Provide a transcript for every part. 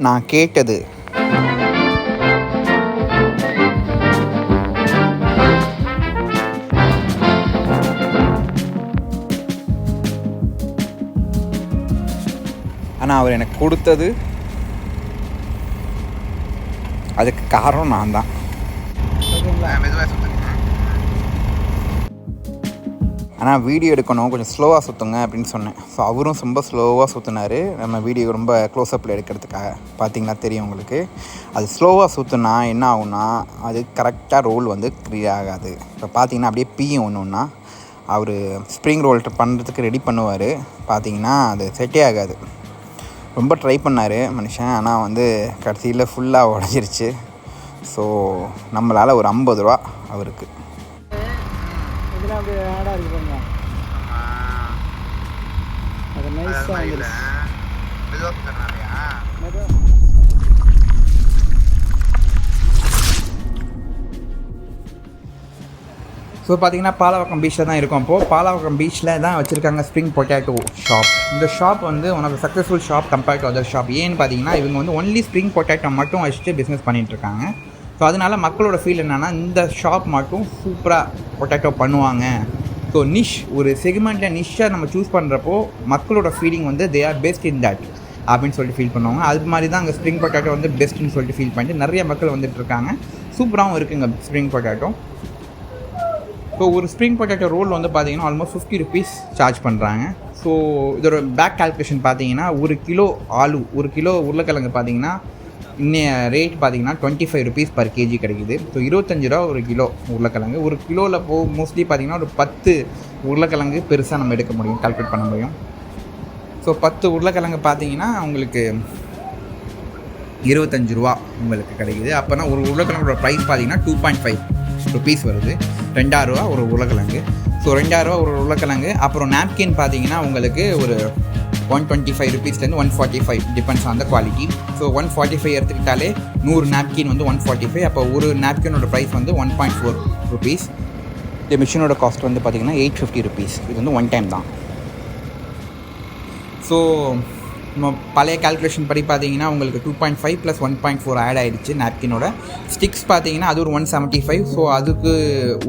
நான் கேட்டது ஆனால் அவர் எனக்கு கொடுத்தது, அதுக்கு காரணம் நான் தான். ஆனால் வீடியோ எடுக்கணும், கொஞ்சம் ஸ்லோவாக சுற்றுங்க அப்படின்னு சொன்னேன். ஸோ அவரும் ரொம்ப ஸ்லோவாக சுற்றினார். நம்ம வீடியோ ரொம்ப க்ளோஸ்அப்பில் எடுக்கிறதுக்காக. பார்த்தீங்கன்னா தெரியும் உங்களுக்கு. அது ஸ்லோவாக சுற்றுனா என்ன ஆகுனா, அது கரெக்டாக ரோல் வந்து க்ளியர் ஆகாது. இப்போ பார்த்தீங்கன்னா அப்படியே பீயும் ஒன்று அவர் ஸ்ப்ரிங் ரோல் பண்ணுறதுக்கு ரெடி பண்ணுவார். பார்த்தீங்கன்னா அது செட்டே ஆகாது. ரொம்ப ட்ரை பண்ணார் மனுஷன். ஆனால் வந்து கடைசியில் ஃபுல்லாக உடஞ்சிருச்சு. ஸோ நம்மளால் ஒரு 50 ரூபா அவருக்கு. ஸோ பார்த்தீங்கன்னா பாலவாக்கம் பீச்சில் தான் இருக்கும். அப்போது பாலவாக்கம் பீச்சில் தான் வச்சுருக்காங்க ஸ்ப்ரிங் பொட்டேட்டோ ஷாப். இந்த ஷாப் வந்து one of the successful shop compared to other shop. ஏன்னு பார்த்தீங்கன்னா இவங்க வந்து ஒன்லி ஸ்ப்ரிங் பொட்டேட்டோ மட்டும் வச்சுட்டு பிஸ்னஸ் பண்ணிகிட்ருக்காங்க. ஸோ அதனால் மக்களோட ஃபீல் என்னென்னா, இந்த ஷாப் மட்டும் சூப்பராக பொட்டேட்டோ பண்ணுவாங்க. ஸோ நிஷ், ஒரு செக்மெண்ட்டில் நிஷ்ஷாக நம்ம சூஸ் பண்ணுறப்போ மக்களோட ஃபீலிங் வந்து they are best in that அப்படின்னு சொல்லிட்டு ஃபீல் பண்ணுவாங்க. அது மாதிரி தான் அங்கே ஸ்ப்ரிங் பொட்டேட்டோ வந்து பெஸ்ட்டுன்னு சொல்லிட்டு ஃபீல் பண்ணிட்டு நிறைய மக்கள் வந்துட்டுருக்காங்க. சூப்பராகவும் இருக்குங்க ஸ்ப்ரிங் பொட்டேட்டோ. ஸோ ஒரு ஸ்ப்ரிங் பொட்டேட்டோ ரோல் வந்து பார்த்தீங்கன்னா ஆல்மோஸ்ட் 50 ருபீஸ் சார்ஜ் பண்ணுறாங்க. ஸோ இதோட பேக் கால்குலேஷன் பார்த்தீங்கன்னா 1 கிலோ ஆலு, 1 கிலோ உருளைக்கிழங்கு பார்த்தீங்கன்னா இன்னைய ரேட் பார்த்தீங்கன்னா 25 ருபீஸ் பர் கேஜி கிடைக்குது. ஸோ 25 ரூபா ஒரு கிலோ உருளைக்கிழங்கு. ஒரு கிலோவில் மோஸ்ட்லி பார்த்தீங்கன்னா ஒரு 10 உருளைக்கிழங்கு பெருசாக நம்ம எடுக்க முடியும், கால்குலேட் பண்ண முடியும். ஸோ 10 உருளைக்கிழங்கு பார்த்தீங்கன்னா உங்களுக்கு 25 ரூபா உங்களுக்கு கிடைக்குது. அப்போனா ஒரு உருளைக்கிழங்கோட ப்ரைஸ் பார்த்தீங்கன்னா 2.5 ருபீஸ் வருது. 2000 ரூபா ஒரு உருளைக்கிழங்கு. ஸோ 2000 ரூபா ஒரு உருளைக்கிழங்கு. அப்புறம் நாப்கின் பார்த்தீங்கன்னா உங்களுக்கு ஒரு 125 ருபீஸ்லேருந்து 145 depends on the quality. So 145 எடுத்துக்கிட்டாலே 100 நாப்கின் வந்து 145. அப்போ ஒரு நாப்கினோட ப்ரைஸ் வந்து 1.4 ருபீஸ். இந்த மிஷினோட காஸ்ட் வந்து பார்த்திங்கன்னா 850 ருபீஸ். இது வந்து ஒன் டைம் தான். ஸோ நம்ம பழைய கால்குலேஷன் படி பார்த்தீங்கன்னா உங்களுக்கு 2.5 + 1.4 ஆட் ஆகிடுச்சு. நாப்கினோட ஸ்டிக்ஸ் பார்த்தீங்கன்னா அது ஒரு 175. ஸோ அதுக்கு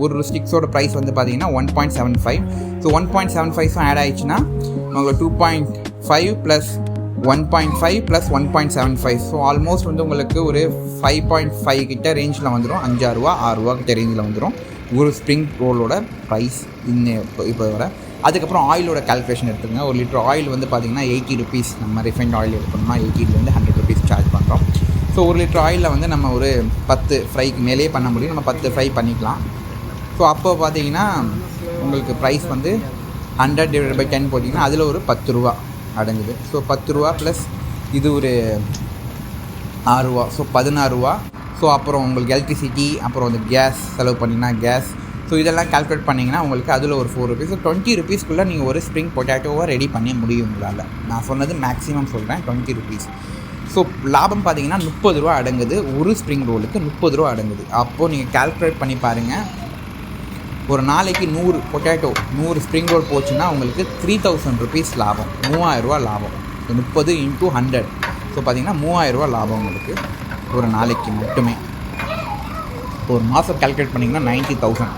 ஒரு ஸ்டிக்ஸோட ப்ரைஸ் வந்து பார்த்தீங்கன்னா 1.75. ஸோ 1.75 ஆட் ஆகிடுச்சுன்னா உங்களுக்கு 2.5 + 1.5 + 1.75. ஸோ ஆல்மோஸ்ட் வந்து உங்களுக்கு ஒரு 5.5 கிட்ட ரேஞ்சில் வந்துடும். 5 ரூபா 6 ரூபா கிட்ட ரேஞ்சில் வந்துடும் ஒரு ஸ்ப்ரிங் ரோலோட ப்ரைஸ் இப்போ வர. அதுக்கப்புறம் ஆயிலோட கால்குலேஷன் எடுத்துங்க. 1 லிட்டர் ஆயில் வந்து பார்த்திங்கன்னா 80 ருபீஸ். நம்ம ரிஃபைண்ட் ஆயில் எடுக்கணும்னா 80லேருந்து 100 ருபீஸ் சார்ஜ் பண்ணுறோம். ஸோ 1 லிட்டர் ஆயிலில் வந்து நம்ம ஒரு 10 ஃப்ரைக்கு மேலேயே பண்ண முடியும். நம்ம 10 ஃப்ரை பண்ணிக்கலாம். ஸோ அப்போ பார்த்தீங்கன்னா உங்களுக்கு ப்ரைஸ் வந்து 100/10 போட்டிங்கன்னா அதில் ஒரு 10 ரூபா அடங்குது. ஸோ 10 ரூபா ப்ளஸ் இது ஒரு 6 ரூபா. ஸோ 16 ரூபா. ஸோ அப்புறம் உங்களுக்கு எலக்ட்ரிசிட்டி, அப்புறம் வந்து கேஸ் செலவு பண்ணிங்கன்னா கேஸ். ஸோ இதெல்லாம் கால்குலேட் பண்ணிங்கன்னா உங்களுக்கு அதில் ஒரு 4 ருபீஸ். 20 ருபீஸ்க்குள்ளே நீங்கள் ஒரு ஸ்ப்ரிங் பொட்டேட்டோவை ரெடி பண்ண முடியும் உங்களால். நான் சொன்னது மேக்ஸிமம் சொல்கிறேன், 20 ருபீஸ். ஸோ லாபம் பார்த்தீங்கன்னா 30 ரூபா அடங்குது. ஒரு ஸ்ப்ரிங் ரோலுக்கு 30 ரூபா அடங்குது. அப்போது நீங்கள் கால்குலேட் பண்ணி பாருங்கள். ஒரு நாளைக்கு 100 பொட்டேட்டோ 100 ஸ்ப்ரிங் ரோல் போச்சுன்னா உங்களுக்கு 3000 ருபீஸ் லாபம். 3000 ரூபா லாபம். 30 × 100. ஸோ பார்த்தீங்கன்னா 3000 ரூபா லாபம் உங்களுக்கு ஒரு நாளைக்கு மட்டுமே. ஒரு மாதம் கால்குலேட் பண்ணிங்கன்னா 90,000.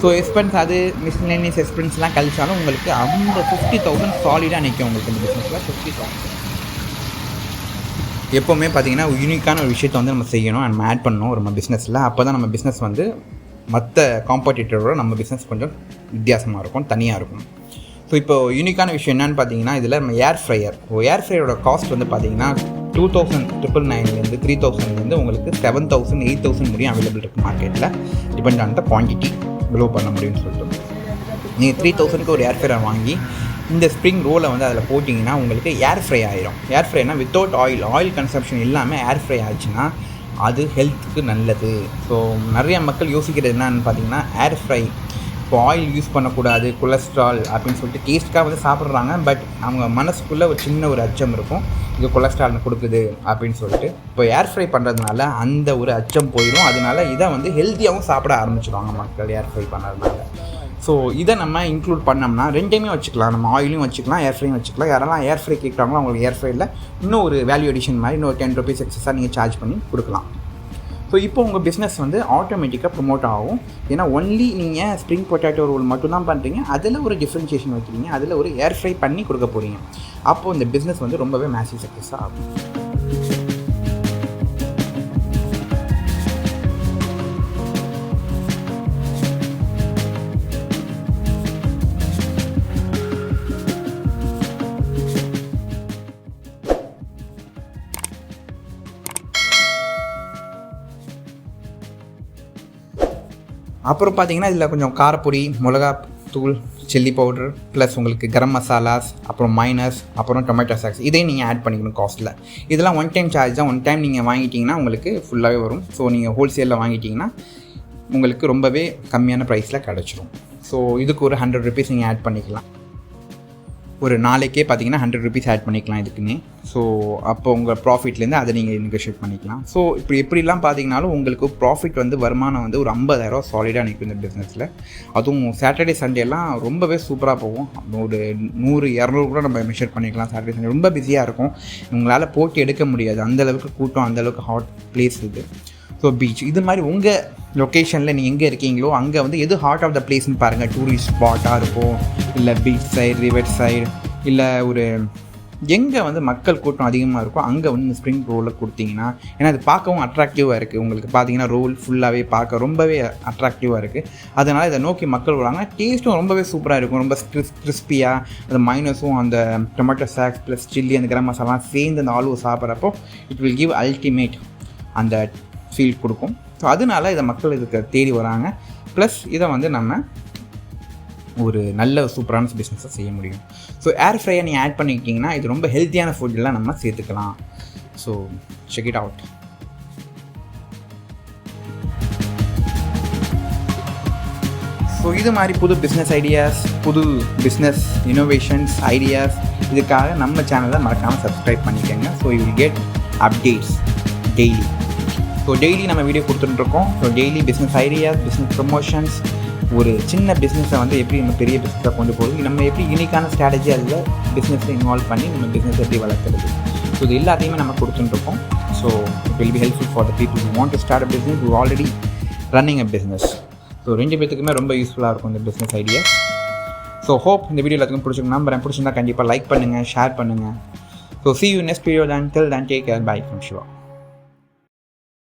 ஸோ எக்ஸ்பென்ஸ், அது மிஸ்லேனியஸ் எக்ஸ்பென்ஸ்லாம் கழிச்சாலும் உங்களுக்கு அந்த 50,000 சாலிடாக நிற்கும் உங்களுக்கு இந்த பிஸ்னஸில். 50,000 எப்போவுமே பார்த்திங்கன்னா யூனிக்கான ஒரு விஷயத்தை வந்து நம்ம செய்யணும், நம்ம ஆட் பண்ணணும் நம்ம பிஸ்னஸில். அப்போ தான் நம்ம பிஸ்னஸ் வந்து மற்ற காம்படிட்டரோட நம்ம பிஸ்னஸ் கொஞ்சம் வித்தியாசமாக இருக்கும், தனியாக இருக்கும். ஸோ இப்போ யூனிக்கான விஷயம் என்னென்னு பார்த்தீங்கன்னா இதில் நம்ம ஏர் ஃப்ரையர். ஏர் ஃப்ரையரோட காஸ்ட் வந்து பார்த்திங்கன்னா 2,999லேருந்து 3,000லேருந்து உங்களுக்கு 7,000 8,000 முடியும் அவைலபிள் இருக்குது மார்க்கெட்டில். டிபெண்ட் ஆன் த குவான்டிட்டி க்ளோ பண்ண முடியும்னு சொல்லிட்டு நீங்கள் 3,000க்கு ஒரு ஏர் ஃப்ரையர் வாங்கி இந்த ஸ்ப்ரிங் ரோலை வந்து அதில் போட்டிங்கன்னா உங்களுக்கு ஏர் ஃப்ரை ஆயிரும். ஏர் ஃப்ரைனா வித்தவுட் ஆயில் கன்சம்ஷன் இல்லாமல் ஏர் ஃப்ரை ஆச்சுன்னா அது ஹெல்த்துக்கு நல்லது. ஸோ நிறைய மக்கள் யோசிக்கிறது என்னன்னு பார்த்தீங்கன்னா ஏர் ஃப்ரை இப்போ ஆயில் யூஸ் பண்ணக்கூடாது, கொலஸ்ட்ரால் அப்படின்னு சொல்லிட்டு டேஸ்ட்டுக்காக வந்து சாப்பிட்றாங்க. பட் அவங்க மனசுக்குள்ளே ஒரு சின்ன ஒரு அச்சம் இருக்கும், இது கொலஸ்ட்ரால் கொடுக்குது அப்படின்னு சொல்லிட்டு. இப்போ ஏர் ஃப்ரை பண்ணுறதுனால அந்த ஒரு அச்சம் போயிடும். அதனால இதை வந்து ஹெல்த்தியாகவும் சாப்பிட ஆரம்பிச்சிடுவாங்க மக்கள் ஏர் ஃப்ரை பண்ணுறதுனால. ஸோ இதை நம்ம இன்க்ளூட் பண்ணோம்னா ரெண்டையுமே வச்சுக்கலாம். நம்ம ஆயிலையும் வச்சுக்கலாம், ஏர் ஃப்ரையும் வச்சுக்கலாம். யாரெல்லாம் ஏர் ஃப்ரை கேட்குறாங்களோ அவங்களுக்கு ஏர் ஃப்ரையில் இன்னும் ஒரு வேல்யூ அடிஷன் மாதிரி இன்னும் ₹10 எக்ஸஸாக நீங்கள் சார்ஜ் பண்ணி கொடுக்கலாம். ஸோ இப்போ உங்கள் பிஸ்னஸ் வந்து ஆட்டோமேட்டிக்காக ப்ரொமோட் ஆகும். ஏன்னா ஒன்லி நீங்கள் ஸ்ப்ரிங் பொட்டேட்டோ ரோல் மட்டும்தான் பண்ணுறீங்க, அதில் ஒரு டிஃப்ரென்ஷியேஷன் வைக்கிறீங்க, அதில் ஒரு ஏர் ஃப்ரை பண்ணி கொடுக்க போகிறீங்க. அப்போது இந்த பிஸ்னஸ் வந்து ரொம்பவே மேசிவ் சக்ஸஸாக ஆகும். அப்புறம் பார்த்தீங்கன்னா இதில் கொஞ்சம் காரப்பொடி, மிளகா தூள், சில்லி பவுடர், ப்ளஸ் உங்களுக்கு கரம் மசாலாஸ், அப்புறம் மைனஸ், அப்புறம் டொமேட்டோ சாஸ் இதையும் நீங்கள் ஆட் பண்ணிக்கணும் காஸ்ட்டில். இதெல்லாம் ஒன் டைம் சார்ஜ் தான். ஒன் டைம் நீங்கள் வாங்கிட்டீங்கன்னா உங்களுக்கு ஃபுல்லாகவே வரும். ஸோ நீங்கள் ஹோல்சேலில் வாங்கிட்டிங்கன்னா உங்களுக்கு ரொம்பவே கம்மியான ப்ரைஸில் கிடச்சிரும். ஸோ இதுக்கு ஒரு ₹100 நீங்கள் ஆட் பண்ணிக்கலாம். ஒரு நாளைக்கே பார்த்தீங்கன்னா ₹100 ஆட் பண்ணிக்கலாம் இதுக்குன்னு. ஸோ அப்போ உங்கள் ப்ராஃபிட்லேருந்து அதை நீங்கள் நெகோஷியேட் பண்ணிக்கலாம். ஸோ இப்போ எப்படிலாம் பார்த்தீங்கனாலும் உங்களுக்கு ப்ராஃபிட் வந்து வருமானம் வந்து ஒரு ₹50,000 சாலிடாக நிற்கும் இந்த பிஸ்னஸில். அதுவும் சாட்டர்டே சண்டேலாம் ரொம்பவே சூப்பராக போகும். ஒரு 100-200 கூட நம்ம மெஷர் பண்ணிக்கலாம். சாட்டர்டே சண்டே ரொம்ப பிஸியாக இருக்கும், உங்களால் போட்டி எடுக்க முடியாது, அந்தளவுக்கு கூட்டம், அந்தளவுக்கு ஹாட் பிளேஸ் இது. ஸோ பீச் இது மாதிரி உங்கள் லொக்கேஷனில் நீங்கள் எங்கே இருக்கீங்களோ அங்கே வந்து எது ஹார்ட் ஆஃப் த பிளேஸ்னு பாருங்கள். டூரிஸ்ட் ஸ்பாட்டாக இருக்கும், இல்லை பீச் சைடு, ரிவர் சைடு, இல்லை ஒரு எங்கே வந்து மக்கள் கூட்டம் அதிகமாக இருக்கும் அங்கே வந்து இந்த ஸ்ப்ரிங் ரோலில் கொடுத்தீங்கன்னா, ஏன்னா அது பார்க்கவும் அட்ராக்டிவாக இருக்குது. உங்களுக்கு பார்த்தீங்கன்னா ரோல் ஃபுல்லாகவே பார்க்க ரொம்பவே அட்ராக்டிவாக இருக்குது. அதனால் இதை நோக்கி மக்கள் வராங்க. டேஸ்ட்டும் ரொம்பவே சூப்பராக இருக்கும், ரொம்ப கிறிஸ்பியாக. அந்த மைனஸும் அந்த டொமேட்டோ சாஸ் ப்ளஸ் சில்லி அந்த கரம் மசாலாம் சேர்ந்து அந்த ஆலுவை சாப்பிட்றப்போ இட் வில் கிவ் அல்டிமேட் அந்த ஃபீல் கொடுக்கும். ஸோ அதனால இதை மக்கள் இதுக்கு தேடி வராங்க. ப்ளஸ் இதை வந்து நம்ம ஒரு நல்ல சூப்பரான பிஸ்னஸை செய்ய முடியும். ஸோ ஏர் ஃப்ரையை நீங்கள் ஆட் பண்ணிக்கிட்டிங்கன்னா இது ரொம்ப ஹெல்த்தியான ஃபுட்டெல்லாம் நம்ம சேர்த்துக்கலாம். So check it out. So இது மாதிரி புது பிஸ்னஸ் ஐடியாஸ், புது பிஸ்னஸ் இனோவேஷன்ஸ் ஐடியாஸ் இதுக்காக நம்ம சேனலை மறக்காமல் சப்ஸ்கிரைப் பண்ணிக்கோங்க. So you will get updates daily. So daily நம்ம வீடியோ கொடுத்துட்டுருக்கோம். So daily business ideas, business promotions, ஒரு சின்ன பிஸ்னஸை வந்து எப்படி நம்ம பெரிய பிஸ்னஸாக கொண்டு போகிறது, நம்ம எப்படி யூனிக்கான ஸ்ட்ராட்டஜி அதில் பிஸ்னஸை இன்வால்வ் பண்ணி நம்ம பிஸ்னஸ் எப்படி வளர்க்குறது, ஸோ இது எல்லாத்தையுமே நம்ம கொடுத்துட்டுருக்கோம். So it will be helpful for the people who want to start a business, who already running a business. So 2 பேத்துக்குமே ரொம்ப யூஸ்ஃபுல்லாக இருக்கும் இந்த பிஸ்னஸ் ஐடியா. ஸோ ஹோப் இந்த வீடியோ எல்லாத்துக்கும் பிடிச்சிருக்கும் நம்புறேன். பிடிச்சிருந்தா கண்டிப்பாக லைக் பண்ணுங்கள், ஷேர் பண்ணுங்கள். So see you next video. Until then, take care. Bye from Shiva.